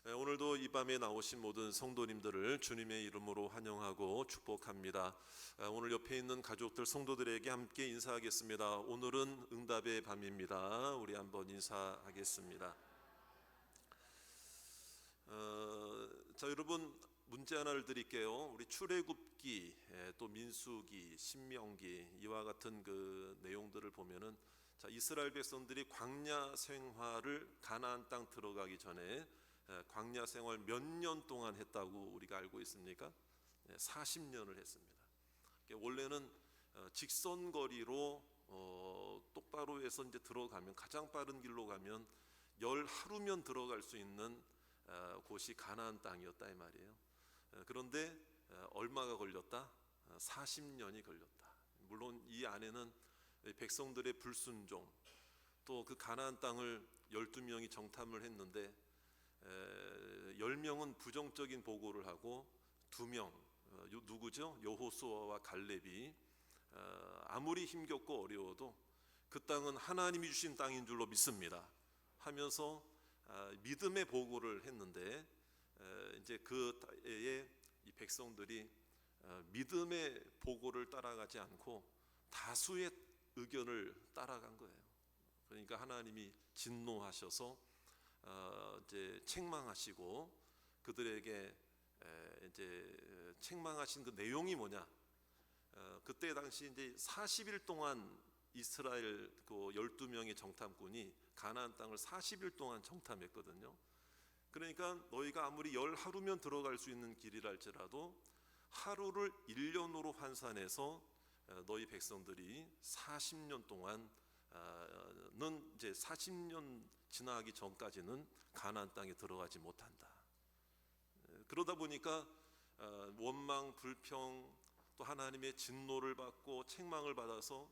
오늘도 이 밤에 나오신 모든 성도님들을 주님의 이름으로 환영하고 축복합니다. 오늘 옆에 있는 가족들, 성도들에게 함께 인사하겠습니다. 오늘은 응답의 밤입니다. 우리 한번 인사하겠습니다. 자, 여러분, 문제 하나를 드릴게요. 우리 출애굽기, 또 민수기, 신명기 이와 같은 그 내용들을 보면은, 자, 이스라엘 백성들이 광야 생활을 가나안 땅 들어가기 전에 광야 생활 몇 년 동안 했다고 우리가 알고 있습니까? 40년을 했습니다. 원래는 직선거리로 똑바로 해서 이제 들어가면, 가장 빠른 길로 가면 열 하루면 들어갈 수 있는 곳이 가나안 땅이었다 이 말이에요. 그런데 얼마가 걸렸다? 40년이 걸렸다. 물론 이 안에는 백성들의 불순종, 또 그 가나안 땅을 12명이 정탐을 했는데 10명은 부정적인 보고를 하고 2명, 누구죠? 여호수아와 갈렙이 아무리 힘겹고 어려워도 그 땅은 하나님이 주신 땅인 줄로 믿습니다 하면서 믿음의 보고를 했는데, 이제 그 때에 이 백성들이 믿음의 보고를 따라가지 않고 다수의 의견을 따라간 거예요. 그러니까 하나님이 진노하셔서 이제 책망하시고, 그들에게 이제 책망하신 그 내용이 뭐냐? 그때 당시 이제 40일 동안 이스라엘 그 12명의 정탐꾼이 가나안 땅을 40일 동안 정탐했거든요. 그러니까 너희가 아무리 열 하루면 들어갈 수 있는 길이랄지라도 하루를 1년으로 환산해서 너희 백성들이 40년 동안은, 이제 40년 지나기 전까지는 가나안 땅에 들어가지 못한다. 그러다 보니까 원망, 불평, 또 하나님의 진노를 받고 책망을 받아서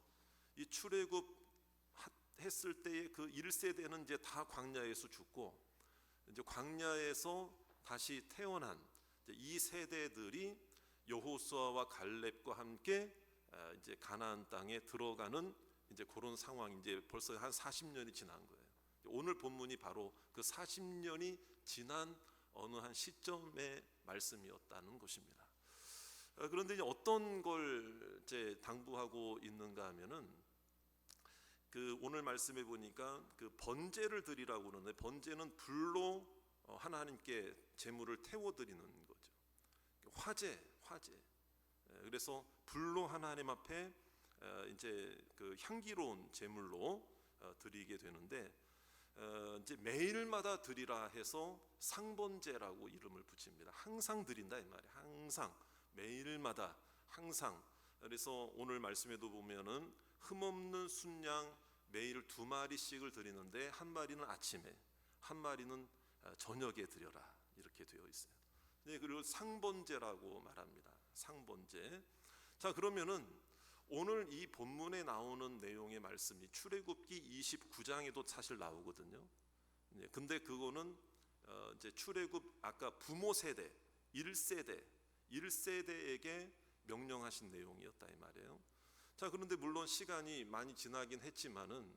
이 출애굽 했을 때의 그 1세대는 이제 다 광야에서 죽고, 이제 광야에서 다시 태어난 이 세대들이 여호수아와 갈렙과 함께 이제 가나안 땅에 들어가는 이제 그런 상황이 이제 벌써 한 40년이 지난 거예요. 오늘 본문이 바로 그 40년이 지난 어느 한 시점의 말씀이었다는 것입니다. 그런데 이제 어떤 걸 이제 당부하고 있는가 하면은, 그 오늘 말씀해 보니까 그 번제를 드리라고 그러는데, 번제는 불로 하나님께 제물을 태워 드리는 거죠. 화제. 그래서 불로 하나님 앞에 이제 그 향기로운 제물로 드리게 되는데, 이제 매일마다 드리라 해서 상번제라고 이름을 붙입니다. 항상 드린다 이 말이에요. 항상, 매일마다, 항상. 그래서 오늘 말씀에도 보면은 흠없는 순양 매일 2마리씩을 드리는데, 한 마리는 아침에, 한 마리는 저녁에 드려라, 이렇게 되어 있어요. 네, 그리고 상번제라고 말합니다. 상번제. 자, 그러면은 오늘 이 본문에 나오는 내용의 말씀이 출애굽기 29장에도 사실 나오거든요. 근데 그거는 이제 출애굽 아까 부모 세대 1세대에게 명령하신 내용이었다 이 말이에요. 자, 그런데 물론 시간이 많이 지나긴 했지만은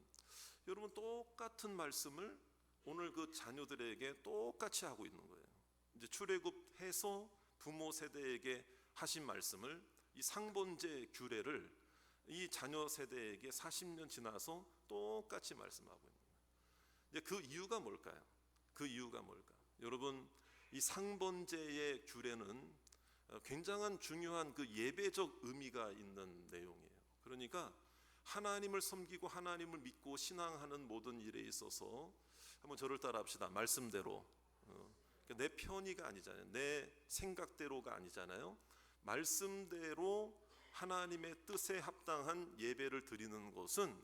여러분, 똑같은 말씀을 오늘 그 자녀들에게 똑같이 하고 있는 거예요. 이제 출애굽해서 부모 세대에게 하신 말씀을, 이 상번제 규례를 이 자녀 세대에게 40년 지나서 똑같이 말씀하고 있는 거예요. 이제 그 이유가 뭘까요? 그 이유가 뭘까? 여러분, 이 상번제의 규례는 굉장한 중요한 그 예배적 의미가 있는 내용이에요. 그러니까 하나님을 섬기고 하나님을 믿고 신앙하는 모든 일에 있어서, 한번 저를 따라 합시다. 말씀대로, 내 편의가 아니잖아요. 내 생각대로가 아니잖아요. 말씀대로 하나님의 뜻에 합당한 예배를 드리는 것은,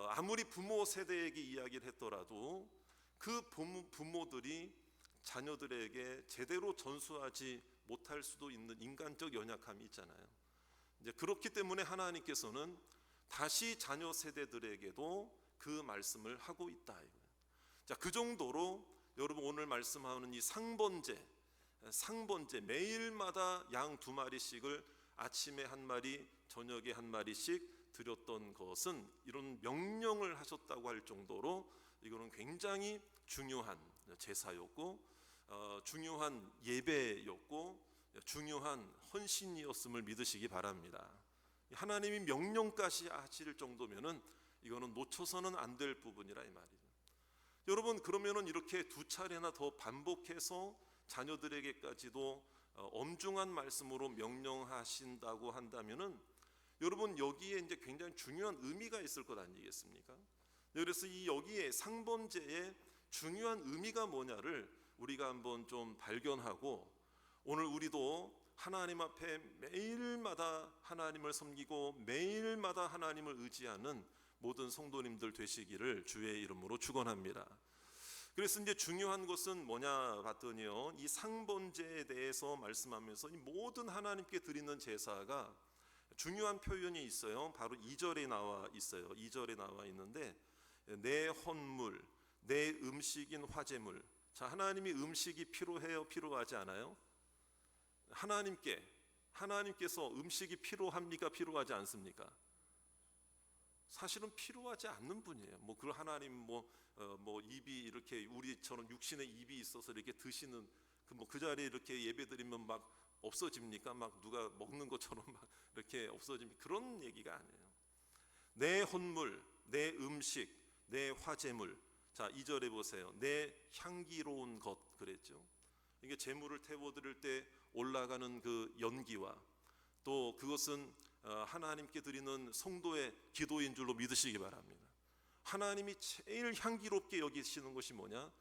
아무리 부모 세대에게 이야기를 했더라도 그 부모들이 자녀들에게 제대로 전수하지 못할 수도 있는 인간적 연약함이 있잖아요. 이제 그렇기 때문에 하나님께서는 다시 자녀 세대들에게도 그 말씀을 하고 있다 이거예요. 자, 그 정도로 여러분, 오늘 말씀하는 이 상번제 매일마다 양 2마리씩을 아침에 1마리, 저녁에 1마리씩 드렸던 것은 이런 명령을 하셨다고 할 정도로 이거는 굉장히 중요한 제사였고, 중요한 예배였고 중요한 헌신이었음을 믿으시기 바랍니다. 하나님이 명령까지 하실 정도면은 이거는 놓쳐서는 안 될 부분이라 이 말이죠. 여러분, 그러면은 이렇게 두 차례나 더 반복해서 자녀들에게까지도 엄중한 말씀으로 명령하신다고 한다면은 여러분, 여기에 이제 굉장히 중요한 의미가 있을 것 아니겠습니까? 그래서 이 여기에 상번제의 중요한 의미가 뭐냐를 우리가 한번 좀 발견하고, 오늘 우리도 하나님 앞에 매일마다 하나님을 섬기고 매일마다 하나님을 의지하는 모든 성도님들 되시기를 주의 이름으로 축원합니다. 그래서 이제 중요한 것은 뭐냐 봤더니요, 이 상번제에 대해서 말씀하면서 이 모든 하나님께 드리는 제사가 중요한 표현이 있어요. 바로 2절에 나와 있어요. 2절에 나와 있는데, 내 헌물, 내 음식인 화제물. 자, 하나님이 음식이 필요해요, 필요하지 않아요? 하나님께서 음식이 필요합니까, 필요하지 않습니까? 사실은 필요하지 않는 분이에요. 그 하나님 입이 이렇게 우리처럼 육신의 입이 있어서 이렇게 드시는 그 자리에 이렇게 예배드리면 막 없어집니까? 막 누가 먹는 것처럼 막 이렇게 없어집니까? 그런 얘기가 아니에요. 내 헌물, 내 음식, 내 화제물. 자, 2절에 보세요. 내 향기로운 것 그랬죠. 이게 제물을 태워드릴 때 올라가는 그 연기와 또 그것은 하나님께 드리는 성도의 기도인 줄로 믿으시기 바랍니다. 하나님이 제일 향기롭게 여기시는 것이 뭐냐?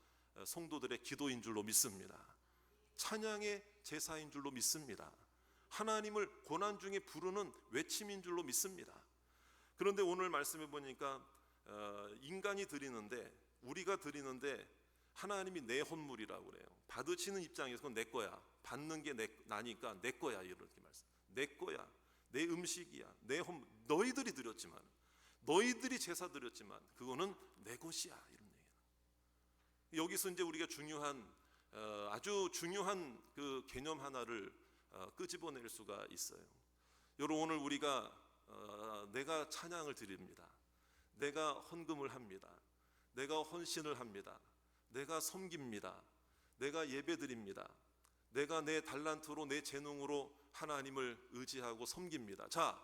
성도들의 기도인 줄로 믿습니다. 찬양의 제사인 줄로 믿습니다. 하나님을 고난 중에 부르는 외침인 줄로 믿습니다. 그런데 오늘 말씀해 보니까 인간이 드리는데, 우리가 드리는데 하나님이 내 헌물이라고 그래요. 받으시는 입장에서 그건 내 거야. 받는 게 나니까 내 거야, 이렇게 말씀. 내 거야. 내 음식이야. 내 헌물. 너희들이 드렸지만, 너희들이 제사 드렸지만 그거는 내 것이야, 이런 얘기예요. 여기서 이제 우리가 아주 중요한 그 개념 하나를 끄집어낼 수가 있어요. 여러분, 오늘 우리가 내가 찬양을 드립니다. 내가 헌금을 합니다. 내가 헌신을 합니다. 내가 섬깁니다. 내가 예배드립니다. 내가 내 달란트로, 내 재능으로 하나님을 의지하고 섬깁니다. 자,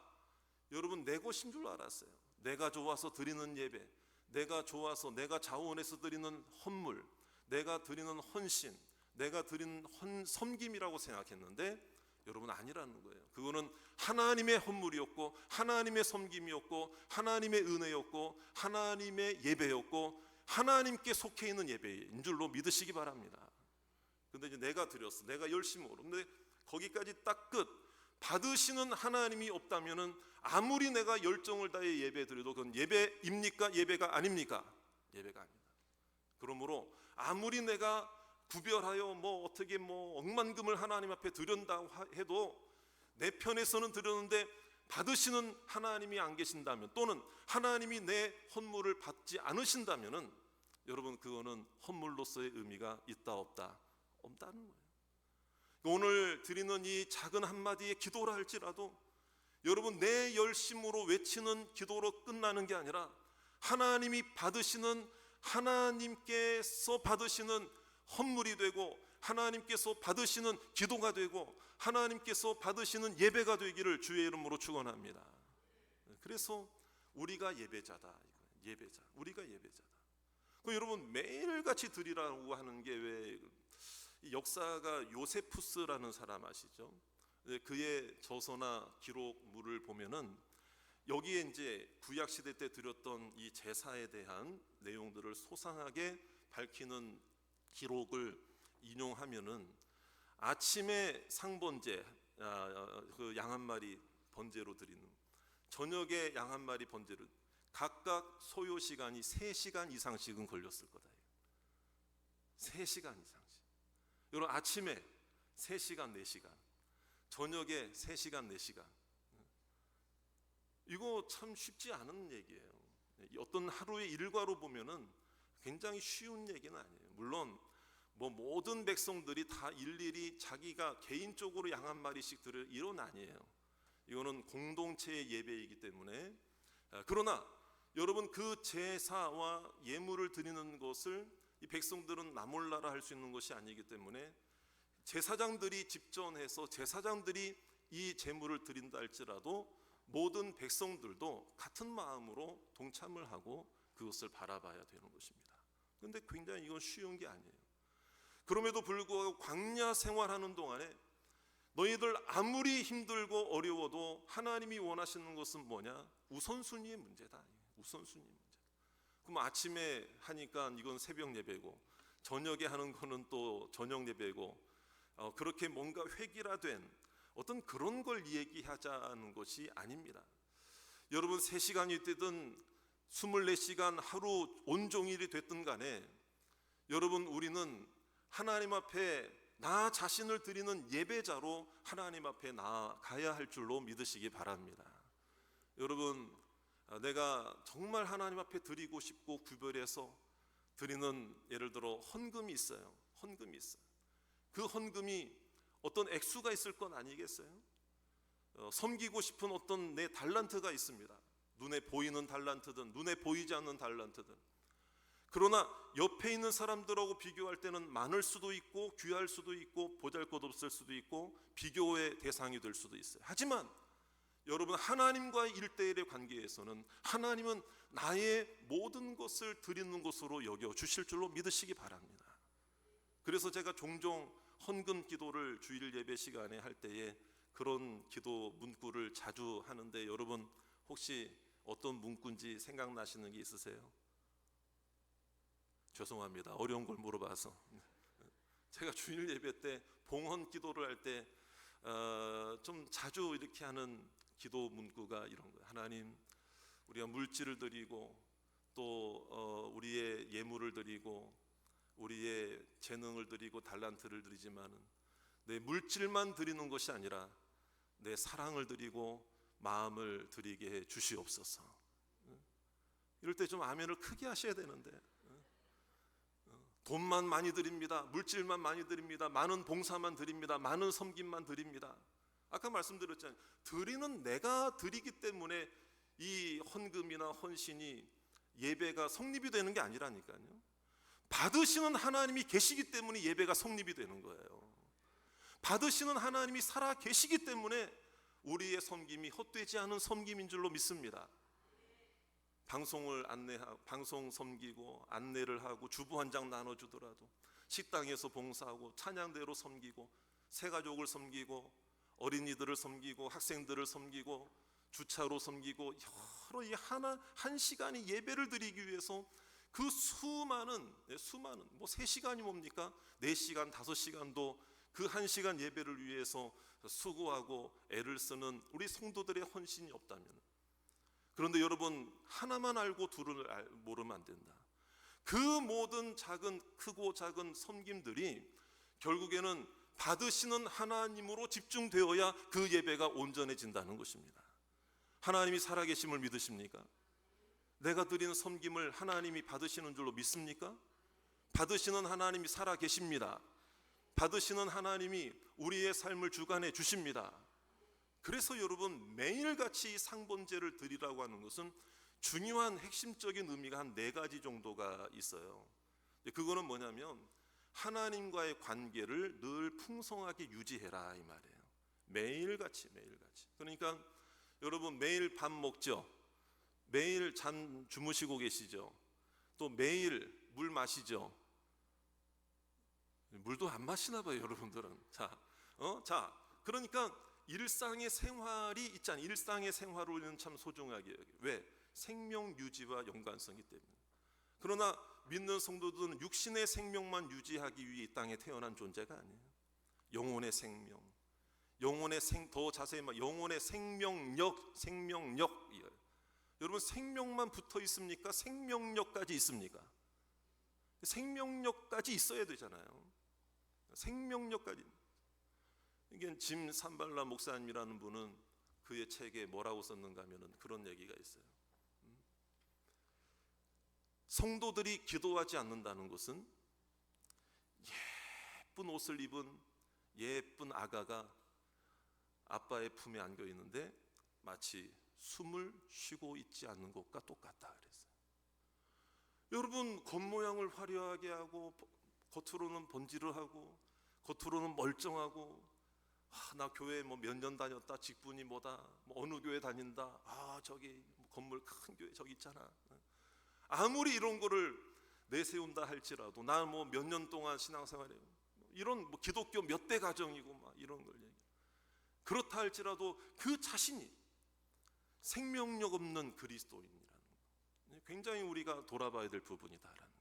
여러분, 내 것인 줄 알았어요. 내가 좋아서 드리는 예배, 내가 좋아서 내가 자원해서 드리는 헌물, 내가 드리는 헌신, 내가 드리는 섬김이라고 생각했는데 여러분, 아니라는 거예요. 그거는 하나님의 헌물이었고 하나님의 섬김이었고 하나님의 은혜였고 하나님의 예배였고 하나님께 속해 있는 예배인 줄로 믿으시기 바랍니다. 근데 이제 내가 드렸어, 내가 열심으로. 근데 거기까지 딱 끝. 받으시는 하나님이 없다면은 아무리 내가 열정을 다해 예배 드려도 그건 예배입니까? 예배가 아닙니까? 예배가 아닙니다. 그러므로 아무리 내가 구별하여 어떻게 억만금을 하나님 앞에 드린다고 해도 내 편에서는 드렸는데 받으시는 하나님이 안 계신다면, 또는 하나님이 내 헌물을 받지 않으신다면은 여러분, 그거는 헌물로서의 의미가 있다 없다? 없다는 거예요. 오늘 드리는 이 작은 한마디의 기도라 할지라도 여러분, 내 열심으로 외치는 기도로 끝나는 게 아니라 하나님께서 받으시는 헌물이 되고 하나님께서 받으시는 기도가 되고 하나님께서 받으시는 예배가 되기를 주의 이름으로 축원합니다. 그래서 우리가 예배자다. 우리가 예배자다. 여러분, 매일같이 드리라고 하는 게 왜, 역사가 요세푸스라는 사람 아시죠? 그의 저서나 기록물을 보면은 여기에 이제 구약 시대 때 드렸던 이 제사에 대한 내용들을 소상하게 밝히는 기록을 인용하면은, 아침에 상번제, 그 양 한 마리 번제로 드리는, 저녁에 양 한 마리 번제로, 각각 소요 시간이 3시간 이상씩은 걸렸을 거다. 3시간 이상씩. 여러분, 아침에 3시간, 4시간, 저녁에 3시간, 4시간. 이거 참 쉽지 않은 얘기예요. 어떤 하루의 일과로 보면은 굉장히 쉬운 얘기는 아니에요. 물론 모든 백성들이 다 일일이 자기가 개인적으로 양 한 마리씩 드릴 이런 아니에요. 이거는 공동체의 예배이기 때문에. 그러나 여러분, 그 제사와 예물을 드리는 것을 이 백성들은 나 몰라라 할 수 있는 것이 아니기 때문에 제사장들이 집전해서 제사장들이 이 제물을 드린다 할지라도 모든 백성들도 같은 마음으로 동참을 하고 그것을 바라봐야 되는 것입니다. 그런데 굉장히 이건 쉬운 게 아니에요. 그럼에도 불구하고 광야 생활하는 동안에 너희들 아무리 힘들고 어려워도 하나님이 원하시는 것은 뭐냐? 우선순위의 문제다. 우선순위의 문제. 그럼 아침에 하니까 이건 새벽 예배고, 저녁에 하는 거는 또 저녁 예배고, 그렇게 뭔가 획일화된 어떤 그런 걸 얘기하자는 것이 아닙니다. 여러분 3시간이 되든 24시간 하루 온종일이 됐든 간에 여러분 우리는 하나님 앞에 나 자신을 드리는 예배자로 하나님 앞에 나아가야 할 줄로 믿으시기 바랍니다. 여러분 내가 정말 하나님 앞에 드리고 싶고 구별해서 드리는 예를 들어 헌금이 있어요. 헌금이 있어요. 그 헌금이 어떤 액수가 있을 건 아니겠어요? 섬기고 싶은 어떤 내 달란트가 있습니다. 눈에 보이는 달란트든 눈에 보이지 않는 달란트든. 그러나 옆에 있는 사람들하고 비교할 때는 많을 수도 있고 귀할 수도 있고 보잘것없을 수도 있고 비교의 대상이 될 수도 있어요. 하지만 여러분 하나님과의 일대일의 관계에서는 하나님은 나의 모든 것을 드리는 것으로 여겨 주실 줄로 믿으시기 바랍니다. 그래서 제가 종종 헌금 기도를 주일 예배 시간에 할 때에 그런 기도 문구를 자주 하는데 여러분 혹시 어떤 문구인지 생각나시는 게 있으세요? 죄송합니다. 어려운 걸 물어봐서. 제가 주일 예배 때 봉헌 기도를 할 때 좀 자주 이렇게 하는 기도 문구가 이런 거예요. 하나님, 우리가 물질을 드리고 또 우리의 예물을 드리고 우리의 재능을 드리고 달란트를 드리지만은 내 물질만 드리는 것이 아니라 내 사랑을 드리고 마음을 드리게 해 주시옵소서. 이럴 때 좀 아멘을 크게 하셔야 되는데 돈만 많이 드립니다. 물질만 많이 드립니다. 많은 봉사만 드립니다. 많은 섬김만 드립니다. 아까 말씀드렸잖아요. 드리는 내가 드리기 때문에 이 헌금이나 헌신이 예배가 성립이 되는 게 아니라니까요. 받으시는 하나님이 계시기 때문에 예배가 성립이 되는 거예요. 받으시는 하나님이 살아 계시기 때문에 우리의 섬김이 헛되지 않은 섬김인 줄로 믿습니다. 방송을 안내하고 방송 섬기고 안내를 하고 주부 한 장 나눠주더라도 식당에서 봉사하고 찬양대로 섬기고 새가족을 섬기고 어린이들을 섬기고 학생들을 섬기고 주차로 섬기고 여러 한 시간의 예배를 드리기 위해서 그 수많은 뭐 3시간이 뭡니까? 4시간 5시간도 그 1시간 예배를 위해서 수고하고 애를 쓰는 우리 성도들의 헌신이 없다면, 그런데 여러분 하나만 알고 둘을 모르면 안 된다. 그 모든 크고 작은 섬김들이 결국에는 받으시는 하나님으로 집중되어야 그 예배가 온전해진다는 것입니다. 하나님이 살아계심을 믿으십니까? 내가 드리는 섬김을 하나님이 받으시는 줄로 믿습니까? 받으시는 하나님이 살아계십니다. 받으시는 하나님이 우리의 삶을 주관해 주십니다. 그래서 여러분 매일같이 상번제를 드리라고 하는 것은 중요한 핵심적인 의미가 한 4가지 정도가 있어요. 그거는 뭐냐면 하나님과의 관계를 늘 풍성하게 유지해라 이 말이에요. 매일같이. 그러니까 여러분 매일 밥 먹죠. 매일 잠 주무시고 계시죠. 또 매일 물 마시죠. 물도 안 마시나 봐요 여러분들은. 자 그러니까 일상의 생활이 있잖아요. 일상의 생활을 우리는 참 소중하게 여겨요. 왜? 생명 유지와 연관성이 때문에. 그러나 믿는 성도들은 육신의 생명만 유지하기 위해 이 땅에 태어난 존재가 아니에요. 영혼의 생명, 더 자세히 말하면 영혼의 생명력. 여러분 생명만 붙어 있습니까? 생명력까지 있습니까? 생명력까지 있어야 되잖아요. 생명력까지. 이게 짐 산발라 목사님이라는 분은 그의 책에 뭐라고 썼는가 하면은 그런 얘기가 있어요. 성도들이 기도하지 않는다는 것은 예쁜 옷을 입은 예쁜 아가가 아빠의 품에 안겨 있는데 마치 숨을 쉬고 있지 않는 것과 똑같다 그랬어요. 여러분, 겉모양을 화려하게 하고 겉으로는 번지르하고 겉으로는 멀쩡하고, 나 교회 뭐 몇 년 다녔다, 직분이 뭐다, 뭐 어느 교회 다닌다, 저기 건물 큰 교회 저기 있잖아. 아무리 이런 거를 내세운다 할지라도, 나 뭐 몇 년 동안 신앙생활해요, 이런 뭐 기독교 몇 대 가정이고 막 이런 걸 얘기. 그렇다 할지라도 그 자신이 생명력 없는 그리스도인이라는 거, 굉장히 우리가 돌아봐야 될 부분이다라는 거.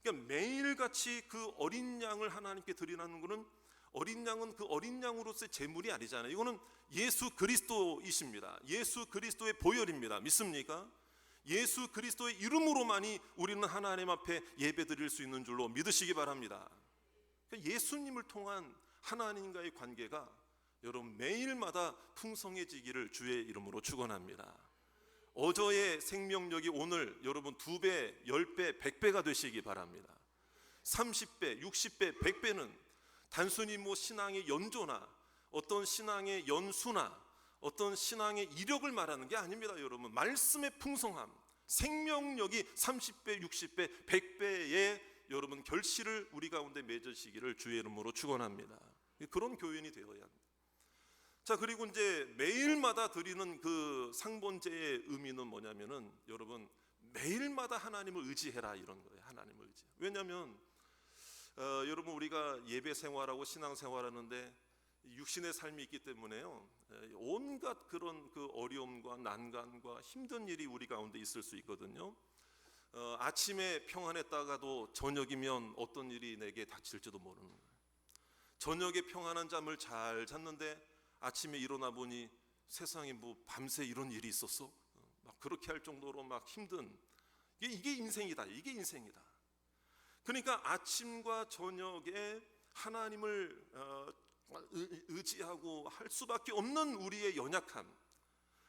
그러니까 매일같이 그 어린 양을 하나님께 드리라는 것은, 어린 양은 그 어린 양으로서의 제물이 아니잖아요. 이거는 예수 그리스도이십니다. 예수 그리스도의 보혈입니다. 믿습니까? 예수 그리스도의 이름으로만이 우리는 하나님 앞에 예배 드릴 수 있는 줄로 믿으시기 바랍니다. 그러니까 예수님을 통한 하나님과의 관계가 여러분 매일마다 풍성해지기를 주의 이름으로 축원합니다. 어제의 생명력이 오늘 여러분 2배, 10배, 100배가 되시기 바랍니다. 30배, 60배, 100배는 단순히 뭐 신앙의 연조나 어떤 신앙의 연수나 어떤 신앙의 이력을 말하는 게 아닙니다. 여러분, 말씀의 풍성함, 생명력이 30배, 60배, 100배의 여러분 결실을 우리 가운데 맺으시기를 주의 이름으로 축원합니다. 그런 교인이 되어야 합니다. 자, 그리고 이제 매일마다 드리는 그 상번제의 의미는 뭐냐면은, 여러분 매일마다 하나님을 의지해라, 이런 거예요. 하나님을 의지. 왜냐하면 여러분, 우리가 예배 생활하고 신앙 생활하는데 육신의 삶이 있기 때문에요, 온갖 그런 그 어려움과 난관과 힘든 일이 우리 가운데 있을 수 있거든요. 아침에 평안했다가도 저녁이면 어떤 일이 내게 닥칠지도 모르는 거예요. 저녁에 평안한 잠을 잘 잤는데 아침에 일어나 보니 세상에 뭐 밤새 이런 일이 있었어? 막 그렇게 할 정도로 막 힘든, 이게 인생이다. 이게 인생이다. 그러니까 아침과 저녁에 하나님을 의지하고 할 수밖에 없는 우리의 연약함,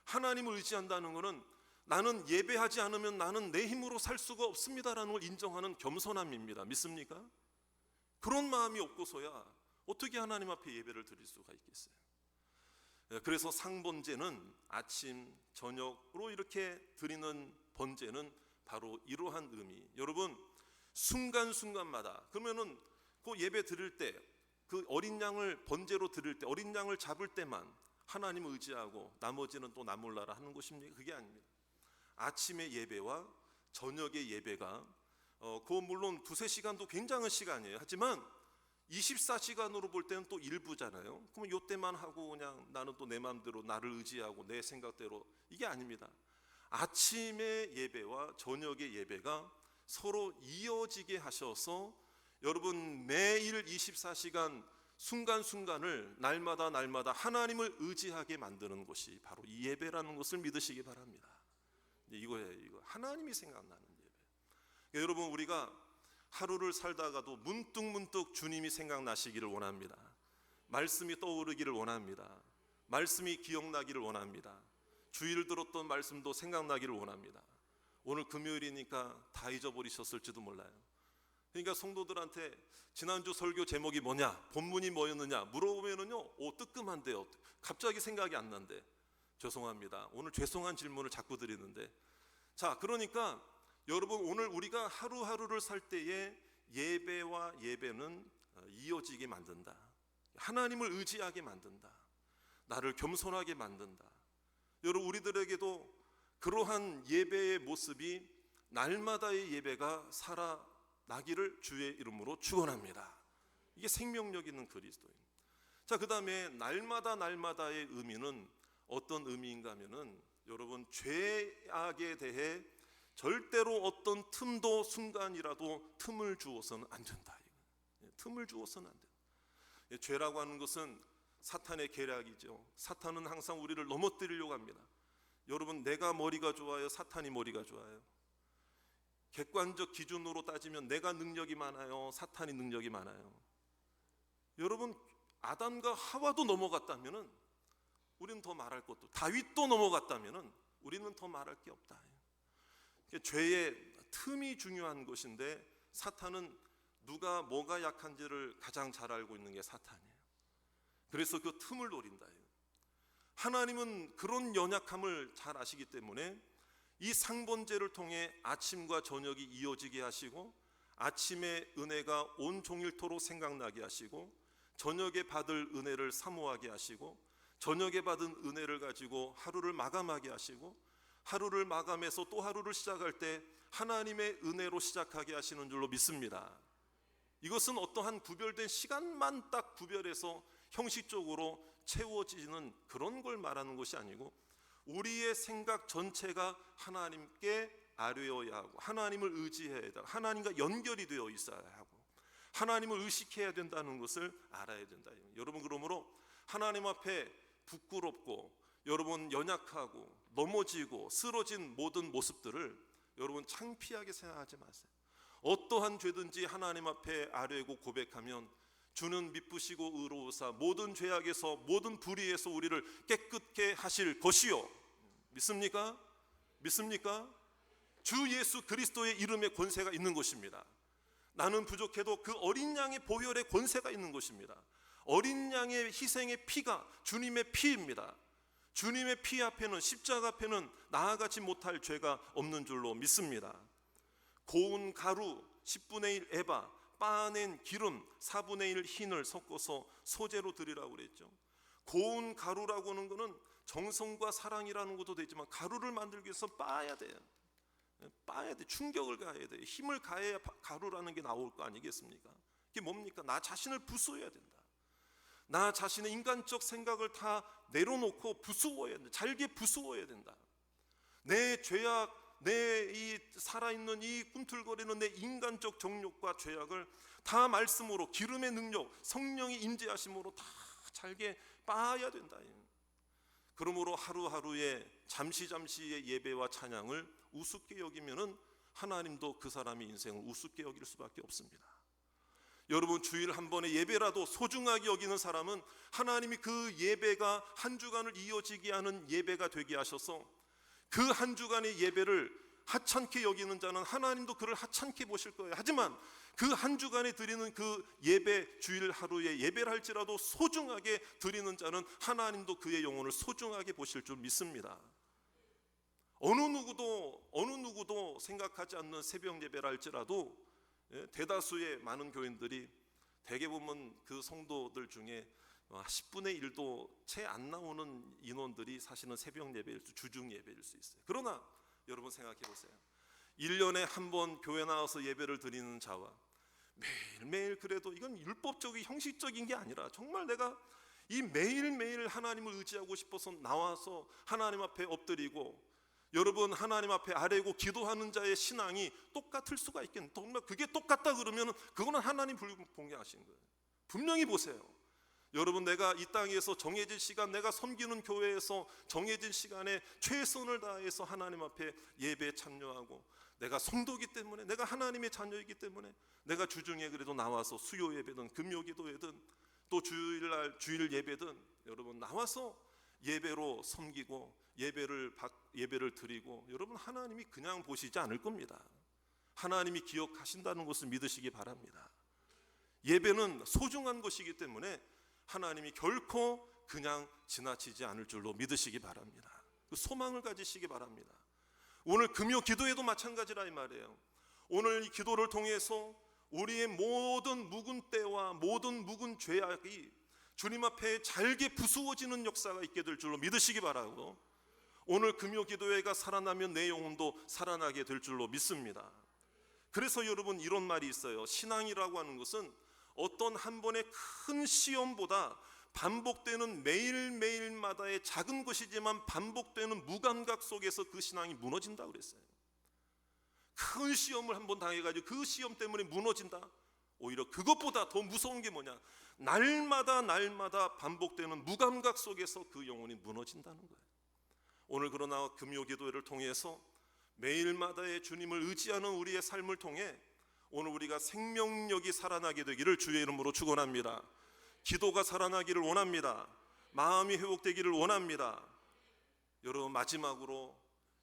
하나님을 의지한다는 것은 나는 예배하지 않으면 나는 내 힘으로 살 수가 없습니다라는 걸 인정하는 겸손함입니다. 믿습니까? 그런 마음이 없고서야 어떻게 하나님 앞에 예배를 드릴 수가 있겠어요? 그래서 상번제는 아침, 저녁으로 이렇게 드리는 번제는 바로 이러한 의미. 여러분, 순간순간마다, 그러면은 그 예배 드릴 때, 그 어린 양을 번제로 드릴 때, 어린 양을 잡을 때만 하나님을 의지하고 나머지는 또 나 몰라라 하는 것입니까? 그게 아닙니다. 아침의 예배와 저녁의 예배가 그거 물론 2-3시간도 굉장한 시간이에요. 하지만 24시간으로 볼 때는 또 일부잖아요. 그러면 이때만 하고 그냥 나는 또 내 마음대로 나를 의지하고 내 생각대로, 이게 아닙니다. 아침의 예배와 저녁의 예배가 서로 이어지게 하셔서 여러분 매일 24시간 순간순간을 날마다 하나님을 의지하게 만드는 것이 바로 이 예배라는 것을 믿으시기 바랍니다. 이거예요. 이거 하나님이 생각나는 예배. 그러니까 여러분, 우리가 하루를 살다가도 문득 주님이 생각나시기를 원합니다. 말씀이 떠오르기를 원합니다. 말씀이 기억나기를 원합니다. 주일 들었던 말씀도 생각나기를 원합니다. 오늘 금요일이니까 다 잊어버리셨을지도 몰라요. 그러니까 성도들한테 지난주 설교 제목이 뭐냐, 본문이 뭐였느냐 물어보면은요, 뜨끔한데요. 갑자기 생각이 안 난대. 죄송합니다. 오늘 죄송한 질문을 자꾸 드리는데, 자, 그러니까 여러분, 오늘 우리가 하루하루를 살 때에 예배와 예배는 이어지게 만든다. 하나님을 의지하게 만든다. 나를 겸손하게 만든다. 여러분, 우리들에게도 그러한 예배의 모습이 날마다의 예배가 살아나기를 주의 이름으로 축원합니다. 이게 생명력 있는 그리스도인. 자, 그 다음에 날마다의 의미는 어떤 의미인가 하면은, 여러분, 죄악에 대해 절대로 어떤 틈도 순간이라도 틈을 주어서는 안 된다. 틈을 주어서는 안 된다. 죄라고 하는 것은 사탄의 계략이죠. 사탄은 항상 우리를 넘어뜨리려고 합니다. 여러분, 내가 머리가 좋아요? 사탄이 머리가 좋아요? 객관적 기준으로 따지면 내가 능력이 많아요? 사탄이 능력이 많아요? 여러분, 아담과 하와도 넘어갔다면은 우리는 더 말할 것도, 다윗도 넘어갔다면은 우리는 더 말할 게 없다. 죄의 틈이 중요한 것인데, 사탄은 누가 뭐가 약한지를 가장 잘 알고 있는 게 사탄이에요. 그래서 그 틈을 노린다. 하나님은 그런 연약함을 잘 아시기 때문에 이 상번제를 통해 아침과 저녁이 이어지게 하시고, 아침의 은혜가 온 종일토록 생각나게 하시고, 저녁에 받을 은혜를 사모하게 하시고, 저녁에 받은 은혜를 가지고 하루를 마감하게 하시고, 하루를 마감해서 또 하루를 시작할 때 하나님의 은혜로 시작하게 하시는 줄로 믿습니다. 이것은 어떠한 구별된 시간만 딱 구별해서 형식적으로 채워지는 그런 걸 말하는 것이 아니고, 우리의 생각 전체가 하나님께 아뢰어야 하고, 하나님을 의지해야 되고, 하나님과 연결이 되어 있어야 하고, 하나님을 의식해야 된다는 것을 알아야 된다. 여러분, 그러므로 하나님 앞에 부끄럽고, 여러분 연약하고 넘어지고 쓰러진 모든 모습들을 여러분 창피하게 생각하지 마세요. 어떠한 죄든지 하나님 앞에 아뢰고 고백하면 주는 미쁘시고 의로우사 모든 죄악에서 모든 불의에서 우리를 깨끗게 하실 것이요. 믿습니까? 믿습니까? 주 예수 그리스도의 이름에 권세가 있는 것입니다. 나는 부족해도 그 어린 양의 보혈의 권세가 있는 것입니다. 어린 양의 희생의 피가 주님의 피입니다. 주님의 피 앞에는, 십자가 앞에는 나아가지 못할 죄가 없는 줄로 믿습니다. 고운 가루 10분의 1 에바, 빻아낸 기름 4분의 1 흰을 섞어서 소재로 드리라고 그랬죠. 고운 가루라고 하는 것은 정성과 사랑이라는 것도 되지만, 가루를 만들기 위해서 빻아야 돼요. 빻아야 돼. 충격을 가해야 돼. 힘을 가해야 가루라는 게 나올 거 아니겠습니까? 이게 뭡니까? 나 자신을 부수어야 된다. 나 자신의 인간적 생각을 다 내려놓고 부수어야 된다. 잘게 부수어야 된다. 내 죄악, 내 이 살아있는 이 꿈틀거리는 내 인간적 정욕과 죄악을 다 말씀으로, 기름의 능력, 성령이 임재하심으로 다 잘게 빻아야 된다. 그러므로 하루하루의 잠시의 예배와 찬양을 우습게 여기면은 하나님도 그 사람의 인생을 우습게 여길 수밖에 없습니다. 여러분, 주일 한 번의 예배라도 소중하게 여기는 사람은 하나님이 그 예배가 한 주간을 이어지게 하는 예배가 되게 하셔서, 그 한 주간의 예배를 하찮게 여기는 자는 하나님도 그를 하찮게 보실 거예요. 하지만 그 한 주간에 드리는 그 예배, 주일 하루에 예배를 할지라도 소중하게 드리는 자는 하나님도 그의 영혼을 소중하게 보실 줄 믿습니다. 어느 누구도 생각하지 않는 새벽 예배를 할지라도 대다수의 많은 교인들이, 대개 보면 그 성도들 중에 10분의 1도 채 안 나오는 인원들이 사실은 새벽 예배일 수, 주중 예배일 수 있어요. 그러나 여러분 생각해 보세요. 1년에 한 번 교회 나와서 예배를 드리는 자와 매일매일, 그래도 이건 율법적인 형식적인 게 아니라 정말 내가 이 매일매일 하나님을 의지하고 싶어서 나와서 하나님 앞에 엎드리고, 여러분 하나님 앞에 아뢰고 기도하는 자의 신앙이 똑같을 수가 있겠는데, 정말 그게 똑같다 그러면 그거는 하나님 불공평하신 거예요. 분명히 보세요. 여러분, 내가 이 땅에서 정해진 시간, 내가 섬기는 교회에서 정해진 시간에 최선을 다해서 하나님 앞에 예배에 참여하고, 내가 성도이기 때문에, 내가 하나님의 자녀이기 때문에 내가 주중에 그래도 나와서 수요 예배든 금요 기도회든 또 주일날 주일 예배든 여러분 나와서 예배로 섬기고 예배를 드리고, 여러분 하나님이 그냥 보시지 않을 겁니다. 하나님이 기억하신다는 것을 믿으시기 바랍니다. 예배는 소중한 것이기 때문에 하나님이 결코 그냥 지나치지 않을 줄로 믿으시기 바랍니다. 그 소망을 가지시기 바랍니다. 오늘 금요 기도에도 마찬가지라 이 말이에요. 오늘 이 기도를 통해서 우리의 모든 묵은 때와 모든 묵은 죄악이 주님 앞에 잘게 부수어지는 역사가 있게 될 줄로 믿으시기 바라고, 오늘 금요 기도회가 살아나면 내 영혼도 살아나게 될 줄로 믿습니다. 그래서 여러분, 이런 말이 있어요. 신앙이라고 하는 것은 어떤 한 번의 큰 시험보다 반복되는 매일매일마다의 작은 것이지만 반복되는 무감각 속에서 그 신앙이 무너진다고 그랬어요. 큰 시험을 한번 당해가지고 그 시험 때문에 무너진다. 오히려 그것보다 더 무서운 게 뭐냐, 날마다 반복되는 무감각 속에서 그 영혼이 무너진다는 거예요. 오늘 그러나 금요 기도회를 통해서 매일마다의 주님을 의지하는 우리의 삶을 통해 오늘 우리가 생명력이 살아나게 되기를 주의 이름으로 축원합니다. 기도가 살아나기를 원합니다. 마음이 회복되기를 원합니다. 여러분, 마지막으로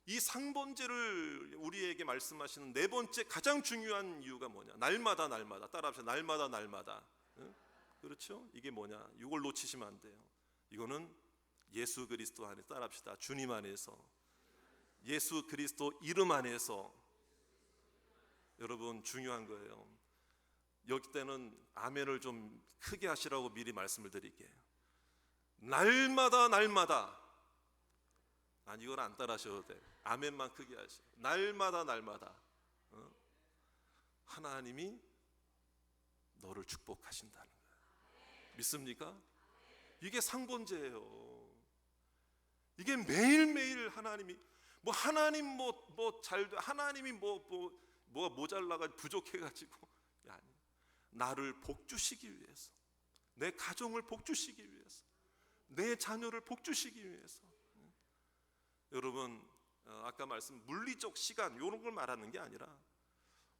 이 상번제를 우리에게 말씀하시는 네 번째 가장 중요한 이유가 뭐냐, 날마다 따라합시다. 날마다. 그렇죠? 이게 뭐냐, 이걸 놓치시면 안 돼요. 이거는 예수 그리스도 안에, 따라합시다. 주님 안에서 예수 그리스도 이름 안에서. 여러분 중요한 거예요. 여기 때는 아멘을 좀 크게 하시라고 미리 말씀을 드릴게요. 날마다 날마다, 아니 이건 안 따라하셔도 돼. 아멘만 크게 하시고 날마다 날마다 하나님이 너를 축복하신다는 거예요. 믿습니까? 이게 상번제예요. 이게 매일매일 하나님이 하나님 하나님이 뭐가 모자라가 부족해가지고 아니, 나를 복주시기 위해서, 내 가정을 복주시기 위해서, 내 자녀를 복주시기 위해서. 여러분 아까 말씀 물리적 시간 이런 걸 말하는 게 아니라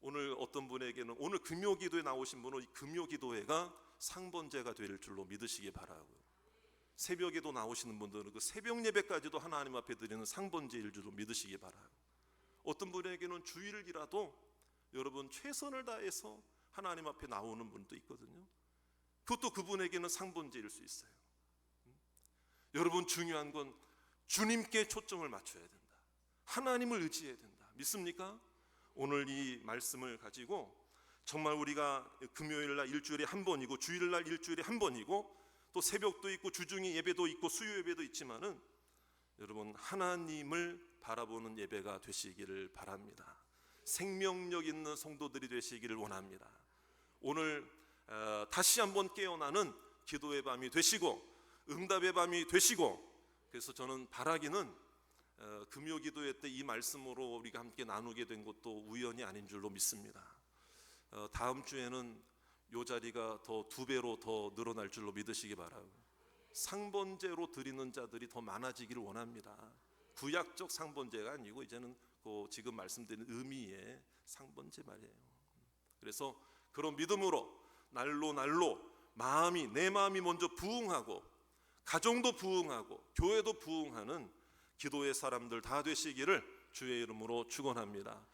오늘 어떤 분에게는 오늘 금요기도에 나오신 분은 이 금요기도회가 상번제가 될 줄로 믿으시기 바라고요. 새벽에도 나오시는 분들은 그 새벽 예배까지도 하나님 앞에 드리는 상번제일 줄로 믿으시기 바라요. 어떤 분에게는 주일이라도 여러분 최선을 다해서 하나님 앞에 나오는 분도 있거든요. 그것도 그분에게는 상번제일 수 있어요. 여러분 중요한 건 주님께 초점을 맞춰야 된다. 하나님을 의지해야 된다. 믿습니까? 오늘 이 말씀을 가지고 정말 우리가 금요일날 일주일에 한 번이고 주일날 일주일에 한 번이고 또 새벽도 있고 주중에 예배도 있고 수요 예배도 있지만은 여러분 하나님을 바라보는 예배가 되시기를 바랍니다. 생명력 있는 성도들이 되시기를 원합니다. 오늘 다시 한번 깨어나는 기도의 밤이 되시고 응답의 밤이 되시고, 그래서 저는 바라기는 금요기도회 때 이 말씀으로 우리가 함께 나누게 된 것도 우연이 아닌 줄로 믿습니다. 다음 주에는 이 자리가 더 2배로 더 늘어날 줄로 믿으시기 바라고, 상번제로 드리는 자들이 더 많아지기를 원합니다. 구약적 상번제가 아니고 이제는 지금 말씀드린 의미의 상번제 말이에요. 그래서 그런 믿음으로 날로 내 마음이 먼저 부응하고 가정도 부응하고 교회도 부응하는 기도의 사람들 다 되시기를 주의 이름으로 축원합니다.